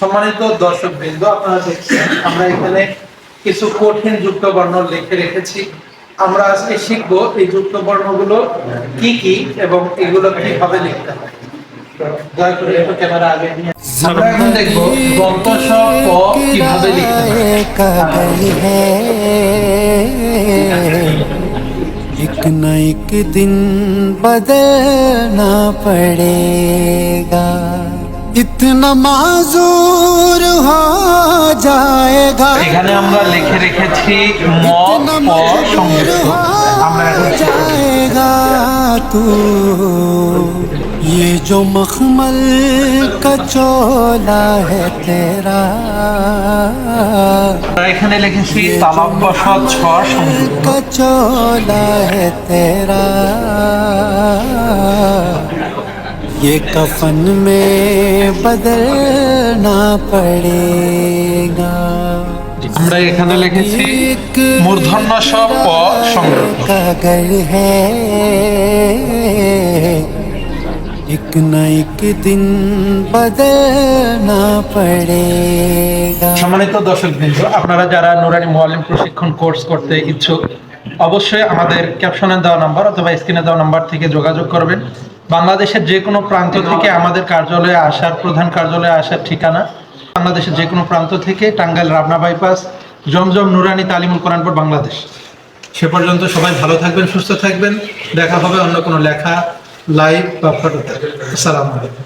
সম্মানিত দর্শক বৃন্দ, আপনারা দেখছেন আমরা এখানে কিছু কঠিন যুক্ত বর্ণ লিখে রেখেছি। আমরা আজকে শিখবো এই যুক্ত বর্ণগুলো কি কি এবং এগুলো কিভাবে লিখতে হয়। দয়া করে একটু ক্যামেরা আগে নিয়ে আমরা এখন দেখবো দন্ত স প কিভাবে লিখতে হয়। एक न एक दिन बदलना पड़ेगा, इतना माजूर हो जाएगा। এখানে আমরা লিখে রেখেছি ম প সংযুক্ত। আমরা এখন जाएगा तू, ये जो मखमल का चोला है तेरा, এখানে লিখেছি তালব্য স ছ সংযুক্ত। का चोला है तेरा, ये कफन में बदलना पड़ेगा। আমরা এখানে লিখেছি মূর্ধন্য স প সংযুক্ত। कागर है, एक न एक दिन बदलना पड़ेगा। সম্মানিত দর্শকবৃন্দ, আপনারা যারা নুরানি মুআল্লিম প্রশিক্ষণ কোর্স করতে ইচ্ছুক, অবশ্যই আমাদের ক্যাপশনে দেওয়া নাম্বার অথবা স্ক্রিনে দেওয়া নাম্বার থেকে যোগাযোগ করবেন। বাংলাদেশের যে কোনো প্রান্ত থেকে আমাদের কার্যালয়ে আসার, প্রধান কার্যালয়ে আসার ঠিকানা বাংলাদেশের যে কোনো প্রান্ত থেকে টাঙ্গাইল রাবনা বাইপাস, জমজম নুরানি তালিমুল কোরআন বোর্ড, বাংলাদেশ। সে পর্যন্ত সবাই ভালো থাকবেন, সুস্থ থাকবেন। দেখা হবে অন্য কোনো লেখা, লাইভ বা ফটোতে। আসসালামু আলাইকুম।